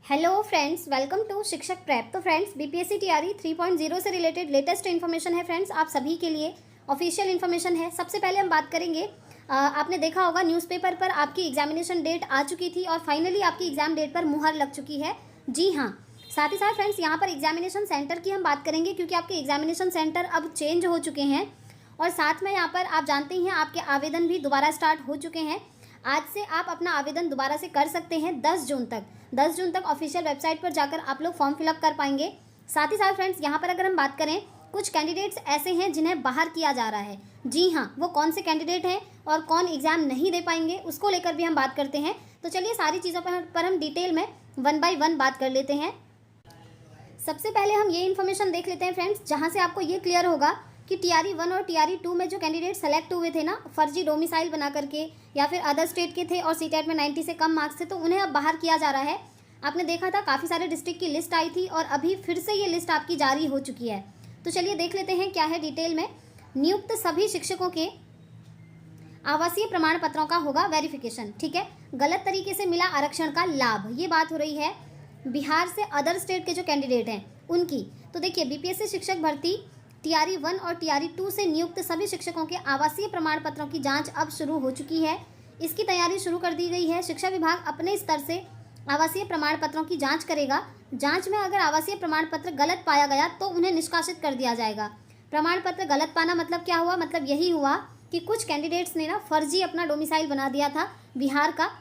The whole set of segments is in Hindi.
हेलो फ्रेंड्स, वेलकम टू शिक्षक प्रेप। तो फ्रेंड्स, बीपीएससी टीआरई 3.0 से रिलेटेड लेटेस्ट इन्फॉर्मेशन है फ्रेंड्स, आप सभी के लिए ऑफिशियल इन्फॉर्मेशन है। सबसे पहले हम बात करेंगे, आपने देखा होगा न्यूज़पेपर पर आपकी एग्जामिनेशन डेट आ चुकी थी और फाइनली आपकी एग्जाम डेट पर मुहर लग चुकी है। जी हाँ, साथ ही साथ फ्रेंड्स यहाँ पर एग्जामिनेशन सेंटर की हम बात करेंगे क्योंकि आपके एग्जामिनेशन सेंटर अब चेंज हो चुके हैं और साथ में यहाँ पर आप जानते ही हैं आपके आवेदन भी दोबारा स्टार्ट हो चुके हैं। आज से आप अपना आवेदन दोबारा से कर सकते हैं 10 जून तक ऑफिशियल वेबसाइट पर जाकर आप लोग फॉर्म फिलअप कर पाएंगे। साथ ही साथ फ्रेंड्स यहाँ पर अगर हम बात करें, कुछ कैंडिडेट्स ऐसे हैं जिन्हें बाहर किया जा रहा है। जी हाँ, वो कौन से कैंडिडेट हैं और कौन एग्जाम नहीं दे पाएंगे उसको लेकर भी हम बात करते हैं। तो चलिए सारी चीज़ों पर हम डिटेल में 1 बाय 1 बात कर लेते हैं। सबसे पहले हम ये इन्फॉर्मेशन देख लेते हैं फ्रेंड्स, जहाँ से आपको ये क्लियर होगा कि टीआरई 1 और टीआरई 2 में जो कैंडिडेट सेलेक्ट हुए थे ना, फर्जी डोमिसाइल बना करके या फिर अदर स्टेट के थे और सीटेट में 90 से कम मार्क्स थे, तो उन्हें अब बाहर किया जा रहा है। आपने देखा था काफ़ी सारे डिस्ट्रिक्ट की लिस्ट आई थी और अभी फिर से ये लिस्ट आपकी जारी हो चुकी है। तो चलिए देख लेते हैं क्या है डिटेल में। नियुक्त सभी शिक्षकों के आवासीय प्रमाण पत्रों का होगा वेरिफिकेशन। ठीक है, गलत तरीके से मिला आरक्षण का लाभ, ये बात हो रही है बिहार से अदर स्टेट के जो कैंडिडेट हैं उनकी। तो देखिए, बीपीएससी शिक्षक भर्ती टीआरई 1 और टीआरई 2 से नियुक्त सभी शिक्षकों के आवासीय प्रमाण पत्रों की जांच अब शुरू हो चुकी है। इसकी तैयारी शुरू कर दी गई है। शिक्षा विभाग अपने स्तर से आवासीय प्रमाण पत्रों की जांच करेगा। जांच में अगर आवासीय प्रमाण पत्र गलत पाया गया तो उन्हें निष्कासित कर दिया जाएगा। प्रमाण पत्र गलत पाना मतलब क्या हुआ? मतलब यही हुआ कि कुछ कैंडिडेट्स ने ना फर्जी अपना डोमिसाइल बना दिया था बिहार का।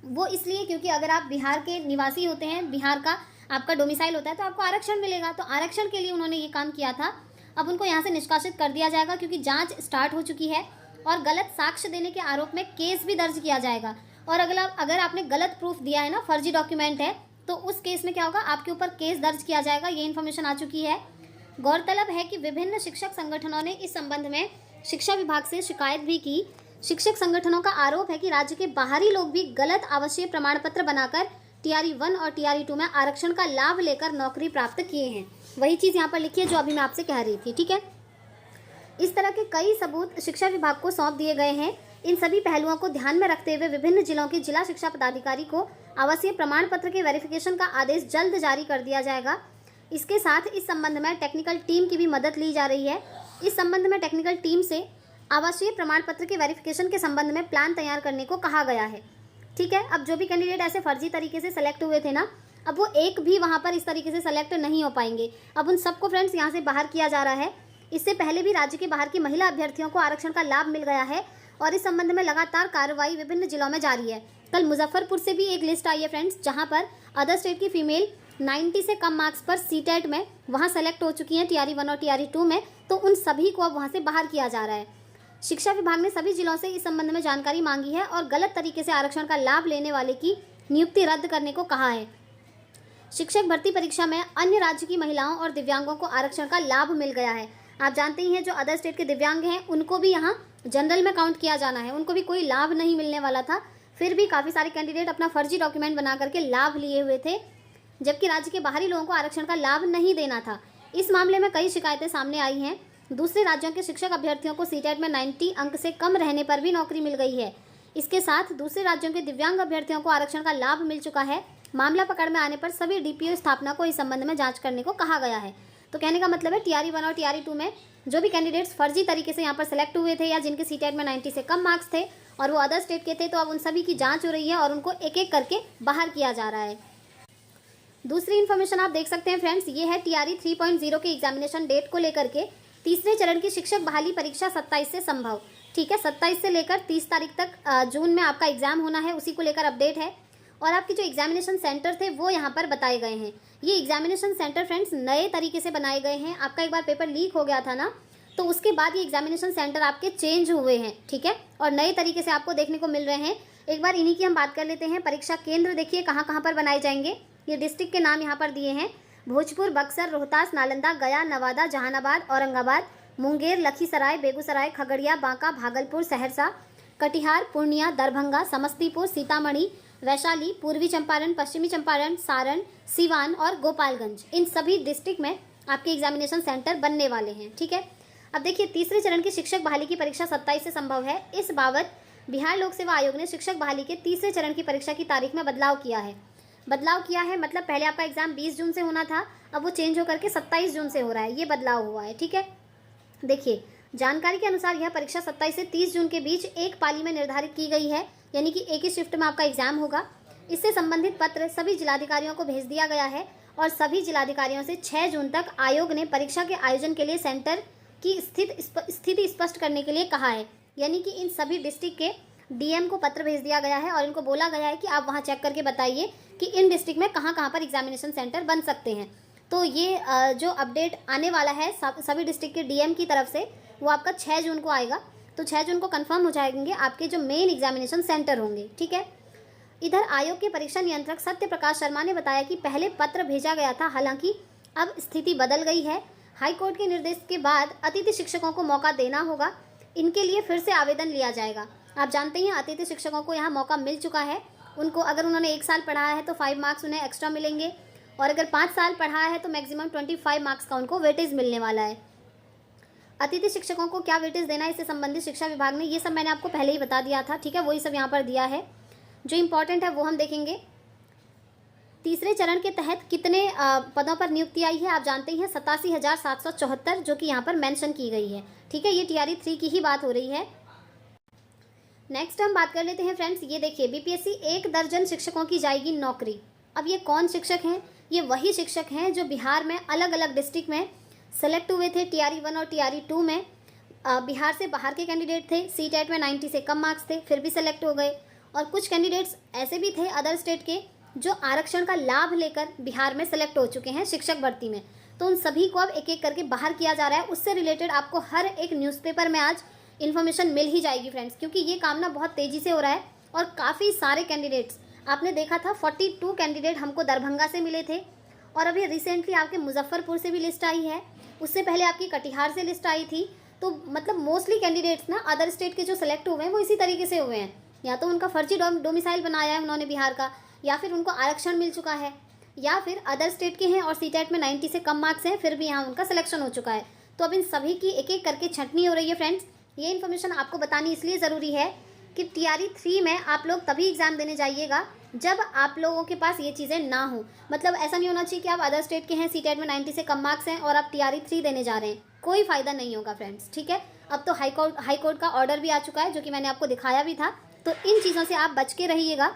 वो इसलिए क्योंकि अगर आप बिहार के निवासी होते हैं, बिहार का आपका डोमिसाइल होता है तो आपको आरक्षण मिलेगा। तो आरक्षण के लिए उन्होंने ये काम किया था। अब उनको यहाँ से निष्कासित कर दिया जाएगा क्योंकि जांच स्टार्ट हो चुकी है और गलत साक्ष्य देने के आरोप में केस भी दर्ज किया जाएगा। और अगर आपने गलत प्रूफ दिया है ना, फर्जी डॉक्यूमेंट है, तो उस केस में क्या होगा, आपके ऊपर केस दर्ज किया जाएगा। ये इन्फॉर्मेशन आ चुकी है। गौरतलब है कि विभिन्न शिक्षक संगठनों ने इस संबंध में शिक्षा विभाग से शिकायत भी की। शिक्षक संगठनों का आरोप है कि राज्य के बाहरी लोग भी गलत आवासीय प्रमाण पत्र बनाकर टीआरई 1 और टीआरई 2 में आरक्षण का लाभ लेकर नौकरी प्राप्त किए हैं। वही चीज़ यहाँ पर लिखी है जो अभी मैं आपसे कह रही थी। ठीक है, इस तरह के कई सबूत शिक्षा विभाग को सौंप दिए गए हैं। इन सभी पहलुओं को ध्यान में रखते हुए विभिन्न जिलों के जिला शिक्षा पदाधिकारी को आवासीय प्रमाण पत्र के वेरिफिकेशन का आदेश जल्द जारी कर दिया जाएगा। इसके साथ इस संबंध में टेक्निकल टीम की भी मदद ली जा रही है। इस संबंध में टेक्निकल टीम से आवासीय प्रमाण पत्र के वेरिफिकेशन के संबंध में प्लान तैयार करने को कहा गया है। ठीक है, अब जो भी कैंडिडेट ऐसे फर्जी तरीके से सेलेक्ट हुए थे ना, अब वो एक भी वहाँ पर इस तरीके से सेलेक्ट नहीं हो पाएंगे। अब उन सबको फ्रेंड्स यहाँ से बाहर किया जा रहा है। इससे पहले भी राज्य के बाहर की महिला अभ्यर्थियों को आरक्षण का लाभ मिल गया है और इस संबंध में लगातार कार्रवाई विभिन्न जिलों में जारी है। कल मुजफ्फरपुर से भी एक लिस्ट आई है फ्रेंड्स, जहाँ पर अदर स्टेट की फीमेल 90 से कम मार्क्स पर सीटेट में वहाँ सेलेक्ट हो चुकी हैं टीआरई 1 और टीआरई 2 में। तो उन सभी को अब वहाँ से बाहर किया जा रहा है। शिक्षा विभाग ने सभी जिलों से इस संबंध में जानकारी मांगी है और गलत तरीके से आरक्षण का लाभ लेने वाले की नियुक्ति रद्द करने को कहा है। शिक्षक भर्ती परीक्षा में अन्य राज्य की महिलाओं और दिव्यांगों को आरक्षण का लाभ मिल गया है। आप जानते ही हैं जो अदर स्टेट के दिव्यांग हैं उनको भी यहाँ जनरल में काउंट किया जाना है। उनको भी कोई लाभ नहीं मिलने वाला था, फिर भी काफ़ी सारे कैंडिडेट अपना फर्जी डॉक्यूमेंट बना करके लाभ लिए हुए थे, जबकि राज्य के बाहरी लोगों को आरक्षण का लाभ नहीं देना था। इस मामले में कई शिकायतें सामने आई हैं। दूसरे राज्यों के शिक्षक अभ्यर्थियों को सीटेट में 90 अंक से कम रहने पर भी नौकरी मिल गई है। इसके साथ दूसरे राज्यों के दिव्यांग अभ्यर्थियों को आरक्षण का लाभ मिल चुका है। मामला पकड़ में आने पर सभी डीपीओ स्थापना को इस संबंध में जांच करने को कहा गया है। तो कहने का मतलब है टीआरई 1 और टीआरई 2 में जो भी कैंडिडेट्स फर्जी तरीके से यहाँ पर सेलेक्ट हुए थे या जिनके सीटेट में 90 से कम मार्क्स थे और वो अदर स्टेट के थे, तो अब उन सभी की जाँच हो रही है और उनको एक एक करके बाहर किया जा रहा है। दूसरी इन्फॉर्मेशन आप देख सकते हैं फ्रेंड्स, ये है टीआरई 3.0 के एग्जामिनेशन डेट को लेकर के। तीसरे चरण की शिक्षक बहाली परीक्षा 27 से संभव। ठीक है, 27 से लेकर 30 तारीख तक जून में आपका एग्जाम होना है, उसी को लेकर अपडेट है। और आपके जो एग्जामिनेशन सेंटर थे वो यहाँ पर बताए गए हैं। ये एग्जामिनेशन सेंटर फ्रेंड्स नए तरीके से बनाए गए हैं। आपका एक बार पेपर लीक हो गया था ना, तो उसके बाद ये एग्जामिनेशन सेंटर आपके चेंज हुए हैं। ठीक है, और नए तरीके से आपको देखने को मिल रहे हैं। एक बार इन्हीं की हम बात कर लेते हैं। परीक्षा केंद्र देखिए कहाँ कहाँ पर बनाए जाएंगे। ये डिस्ट्रिक्ट के नाम यहाँ पर दिए हैं: भोजपुर, बक्सर, रोहतास, नालंदा, गया, नवादा, जहानाबाद, औरंगाबाद, मुंगेर, लखीसराय, बेगूसराय, खगड़िया, बांका, भागलपुर, सहरसा, कटिहार, पूर्णिया, दरभंगा, समस्तीपुर, सीतामढ़ी, वैशाली, पूर्वी चंपारण, पश्चिमी चंपारण, सारण, सीवान और गोपालगंज। इन सभी डिस्ट्रिक्ट में आपके एग्जामिनेशन सेंटर बनने वाले हैं। ठीक है, अब देखिए तीसरे चरण की शिक्षक बहाली की परीक्षा 27 से संभव है। इस बाबत बिहार लोक सेवा आयोग ने शिक्षक बहाली के तीसरे चरण की परीक्षा की तारीख में बदलाव किया है। बदलाव किया है, मतलब पहले आपका एग्जाम 20 जून से होना था, अब वो चेंज होकर के 27 जून से हो रहा है, ये बदलाव हुआ है। ठीक है, देखिए जानकारी के अनुसार यह परीक्षा 27 से 30 जून के बीच एक पाली में निर्धारित की गई है, यानी कि एक ही शिफ्ट में आपका एग्जाम होगा। इससे संबंधित पत्र सभी जिलाधिकारियों को भेज दिया गया है और सभी जिलाधिकारियों से 6 जून तक आयोग ने परीक्षा के आयोजन के लिए सेंटर की स्थिति स्पष्ट करने के लिए कहा है। यानी कि इन सभी डिस्ट्रिक्ट के डीएम को पत्र भेज दिया गया है और इनको बोला गया है कि आप वहाँ चेक करके बताइए कि इन डिस्ट्रिक्ट में कहाँ कहाँ पर एग्जामिनेशन सेंटर बन सकते हैं। तो ये जो अपडेट आने वाला है सभी डिस्ट्रिक्ट के डीएम की तरफ से, वो आपका 6 जून को आएगा। तो 6 जून को कंफर्म हो जाएंगे आपके जो मेन एग्जामिनेशन सेंटर होंगे। ठीक है, इधर आयोग के परीक्षा नियंत्रक सत्य प्रकाश शर्मा ने बताया कि पहले पत्र भेजा गया था, हालांकि अब स्थिति बदल गई है। हाईकोर्ट के निर्देश के बाद अतिथि शिक्षकों को मौका देना होगा, इनके लिए फिर से आवेदन लिया जाएगा। आप जानते हैं अतिथि शिक्षकों को यहाँ मौका मिल चुका है। उनको अगर उन्होंने 1 साल पढ़ाया है तो 5 मार्क्स उन्हें एक्स्ट्रा मिलेंगे, और अगर 5 साल पढ़ाया है तो मैक्सिमम 25 मार्क्स का उनको वेटेज मिलने वाला है। अतिथि शिक्षकों को क्या वेटेज देना है, इससे संबंधित शिक्षा विभाग ने, ये सब मैंने आपको पहले ही बता दिया था। ठीक है, वही सब यहाँ पर दिया है। जो इम्पोर्टेंट है वो हम देखेंगे। तीसरे चरण के तहत कितने पदों पर नियुक्ति आई है, आप जानते हैं 87,774, जो कि यहाँ पर मेंशन की गई है। ठीक है, ये TRE 3 की ही बात हो रही है। नेक्स्ट हम बात कर लेते हैं फ्रेंड्स, ये देखिए बीपीएससी 1 दर्जन शिक्षकों की जाएगी नौकरी। अब ये कौन शिक्षक हैं? ये वही शिक्षक हैं जो बिहार में अलग अलग डिस्ट्रिक्ट में सेलेक्ट हुए थे TRE 1 और TRE 2 में। बिहार से बाहर के कैंडिडेट थे, CTET में 90 से कम मार्क्स थे, फिर भी सेलेक्ट हो गए। और कुछ कैंडिडेट्स ऐसे भी थे अदर स्टेट के जो आरक्षण का लाभ लेकर बिहार में सेलेक्ट हो चुके हैं शिक्षक भर्ती में। तो उन सभी को अब एक एक करके बाहर किया जा रहा है। उससे रिलेटेड आपको हर एक न्यूज़पेपर में आज इन्फॉर्मेशन मिल ही जाएगी फ्रेंड्स, क्योंकि ये काम ना बहुत तेज़ी से हो रहा है और काफ़ी सारे कैंडिडेट्स, आपने देखा था 42 कैंडिडेट हमको दरभंगा से मिले थे, और अभी रिसेंटली आपके मुजफ्फरपुर से भी लिस्ट आई है, उससे पहले आपकी कटिहार से लिस्ट आई थी। तो मतलब मोस्टली कैंडिडेट्स ना अदर स्टेट के जो सेलेक्ट हुए हैं वो इसी तरीके से हुए हैं, या तो उनका फर्जी डोमिसाइल बनाया है उन्होंने बिहार का, या फिर उनको आरक्षण मिल चुका है, या फिर अदर स्टेट के हैं और CTET में 90 से कम मार्क्स हैं, फिर भी यहाँ उनका सिलेक्शन हो चुका है। तो अब इन सभी की एक एक करके छंटनी हो रही है फ्रेंड्स। ये इन्फॉर्मेशन आपको बतानी इसलिए ज़रूरी है कि TRE 3 में आप लोग तभी एग्ज़ाम देने जाइएगा जब आप लोगों के पास ये चीज़ें ना हो। मतलब ऐसा नहीं होना चाहिए कि आप अदर स्टेट के हैं, CTET में 90 से कम मार्क्स हैं और आप TRE 3 देने जा रहे हैं, कोई फ़ायदा नहीं होगा फ्रेंड्स। ठीक है, अब तो हाईकोर्ट का ऑर्डर भी आ चुका है, जो कि मैंने आपको दिखाया भी था। तो इन चीज़ों से आप बच के रहिएगा।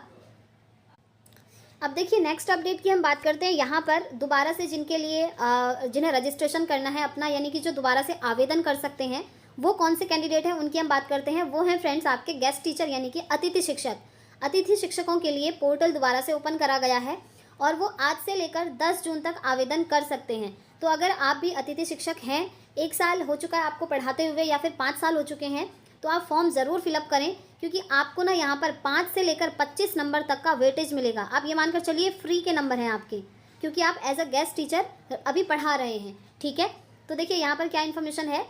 अब देखिए नेक्स्ट अपडेट की हम बात करते हैं। यहाँ पर दोबारा से जिनके लिए जिन्हें रजिस्ट्रेशन करना है अपना, यानी कि जो दोबारा से आवेदन कर सकते हैं, वो कौन से कैंडिडेट हैं उनकी हम बात करते हैं। वो हैं फ्रेंड्स आपके गेस्ट टीचर, यानी कि अतिथि शिक्षक। अतिथि शिक्षकों के लिए पोर्टल दोबारा से ओपन करा गया है और वो आज से लेकर 10 जून तक आवेदन कर सकते हैं। तो अगर आप भी अतिथि शिक्षक हैं, 1 साल हो चुका है आपको पढ़ाते हुए या फिर 5 साल हो चुके हैं, तो आप फॉर्म ज़रूर फिलअप करें, क्योंकि आपको ना यहाँ पर 5 से लेकर 25 नंबर तक का वेटेज मिलेगा। आप ये मानकर चलिए फ्री के नंबर हैं आपके, क्योंकि आप एज अ गेस्ट टीचर अभी पढ़ा रहे हैं। ठीक है, तो देखिए यहाँ पर क्या इन्फॉर्मेशन है।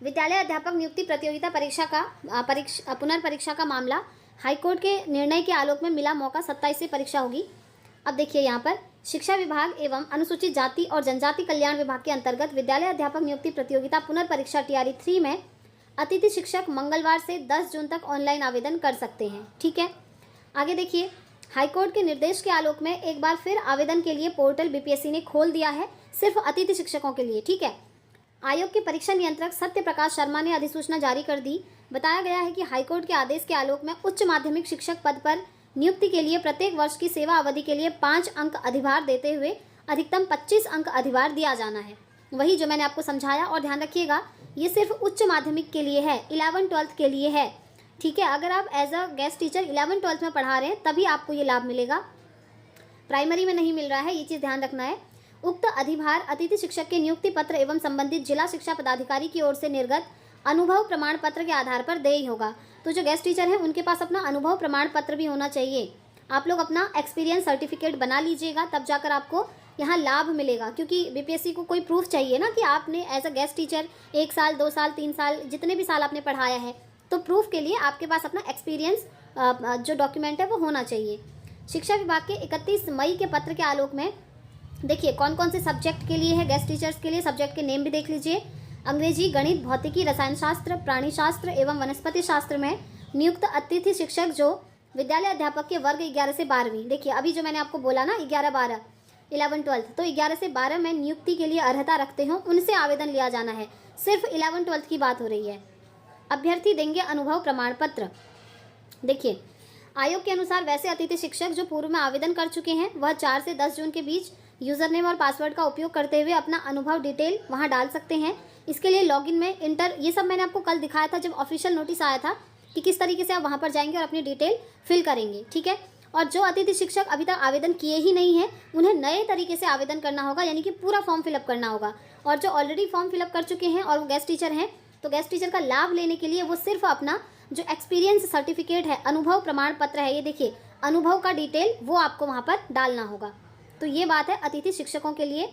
विद्यालय अध्यापक नियुक्ति प्रतियोगिता पुनर्परीक्षा का मामला, हाईकोर्ट के निर्णय के आलोक में मिला मौका, 27 से परीक्षा होगी। अब देखिए यहाँ पर शिक्षा विभाग एवं अनुसूचित जाति और जनजाति कल्याण विभाग के अंतर्गत विद्यालय अध्यापक नियुक्ति प्रतियोगिता पुनर्परीक्षा TRE 3 में अतिथि शिक्षक मंगलवार से 10 जून तक ऑनलाइन आवेदन कर सकते हैं। ठीक है, आगे देखिए, हाईकोर्ट के निर्देश के आलोक में एक बार फिर आवेदन के लिए पोर्टल बीपीएससी ने खोल दिया है, सिर्फ अतिथि शिक्षकों के लिए। ठीक है, आयोग के परीक्षा नियंत्रक सत्य प्रकाश शर्मा ने अधिसूचना जारी कर दी। बताया गया है कि हाईकोर्ट के आदेश के आलोक में उच्च माध्यमिक शिक्षक पद पर नियुक्ति के लिए प्रत्येक वर्ष की सेवा अवधि के लिए 5 अंक अधिभार देते हुए अधिकतम 25 अंक अधिभार दिया जाना है। वही जो मैंने आपको समझाया, और ध्यान रखिएगा ये सिर्फ उच्च माध्यमिक के लिए है, 11-12 के लिए है। ठीक है, अगर आप एज अ गेस्ट टीचर 11-12 में पढ़ा रहे हैं तभी आपको ये लाभ मिलेगा, प्राइमरी में नहीं मिल रहा है, ये चीज़ ध्यान रखना है। उक्त अधिभार अतिथि शिक्षक के नियुक्ति पत्र एवं संबंधित जिला शिक्षा पदाधिकारी की ओर से निर्गत अनुभव प्रमाण पत्र के आधार पर देय होगा। तो जो गेस्ट टीचर हैं उनके पास अपना अनुभव प्रमाण पत्र भी होना चाहिए। आप लोग अपना एक्सपीरियंस सर्टिफिकेट बना लीजिएगा, तब जाकर आपको यहाँ लाभ मिलेगा, क्योंकि बीपीएससी को कोई प्रूफ चाहिए ना कि आपने एज अ गेस्ट टीचर 1 साल 2 साल 3 साल जितने भी साल आपने पढ़ाया है, तो प्रूफ के लिए आपके पास अपना एक्सपीरियंस जो डॉक्यूमेंट है वो होना चाहिए। शिक्षा विभाग के 31 मई के पत्र के आलोक में देखिए कौन कौन से सब्जेक्ट के लिए है गेस्ट टीचर्स के लिए, सब्जेक्ट के नेम भी देख लीजिए। अंग्रेजी, गणित, भौतिकी, रसायन शास्त्र, प्राणी शास्त्र एवं वनस्पति शास्त्र में नियुक्त अतिथि शिक्षक जो विद्यालय अध्यापक के वर्ग 11 से 12वीं। देखिए अभी जो मैंने आपको बोला ना 11 12 11 12, तो 11 से 12 में नियुक्ति के लिए अर्हता रखते हो उनसे आवेदन लिया जाना है। सिर्फ 11 12 की बात हो रही है। अभ्यर्थी देंगे अनुभव प्रमाण पत्र। देखिए आयोग के अनुसार वैसे अतिथि शिक्षक जो पूर्व में आवेदन कर चुके हैं वह 4 से 10 जून के बीच यूजर नेम और पासवर्ड का उपयोग करते हुए अपना अनुभव डिटेल वहां डाल सकते हैं। इसके लिए लॉगिन में ये सब मैंने आपको कल दिखाया था जब ऑफिशियल नोटिस आया था कि किस तरीके से आप वहां पर जाएंगे और अपनी डिटेल फिल करेंगे, ठीक है। और जो अतिथि शिक्षक अभी तक आवेदन किए ही नहीं है उन्हें नए तरीके से आवेदन करना होगा, यानी कि पूरा फॉर्म फिलअप करना होगा। और जो ऑलरेडी फॉर्म फिलअप कर चुके हैं और वो गेस्ट टीचर हैं, तो गेस्ट टीचर का लाभ लेने के लिए वो सिर्फ अपना जो एक्सपीरियंस सर्टिफिकेट है, अनुभव प्रमाण पत्र है, ये देखिए अनुभव का डिटेल वो आपको वहाँ पर डालना होगा। तो ये बात है अतिथि शिक्षकों के लिए।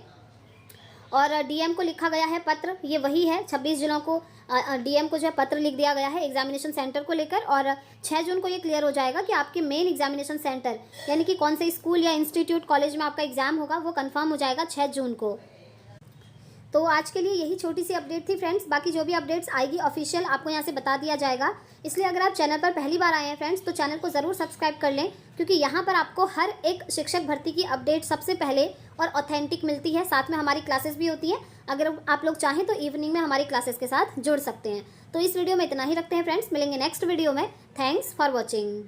और डीएम को लिखा गया है पत्र, ये वही है 26 जिलों को डीएम को जो है पत्र लिख दिया गया है एग्जामिनेशन सेंटर को लेकर। और 6 जून को ये क्लियर हो जाएगा कि आपके मेन एग्जामिनेशन सेंटर यानी कि कौन से स्कूल या इंस्टीट्यूट कॉलेज में आपका एग्जाम होगा वो कंफर्म हो जाएगा 6 जून को। तो आज के लिए यही छोटी सी अपडेट थी फ्रेंड्स। बाकी जो भी अपडेट्स आएगी ऑफिशियल आपको यहाँ से बता दिया जाएगा। इसलिए अगर आप चैनल पर पहली बार आए हैं फ्रेंड्स तो चैनल को ज़रूर सब्सक्राइब कर लें, क्योंकि यहाँ पर आपको हर एक शिक्षक भर्ती की अपडेट सबसे पहले और ऑथेंटिक मिलती है। साथ में हमारी क्लासेस भी होती हैं, अगर आप लोग चाहें तो इवनिंग में हमारी क्लासेस के साथ जुड़ सकते हैं। तो इस वीडियो में इतना ही रखते हैं फ्रेंड्स, मिलेंगे नेक्स्ट वीडियो में। Thanks for watching.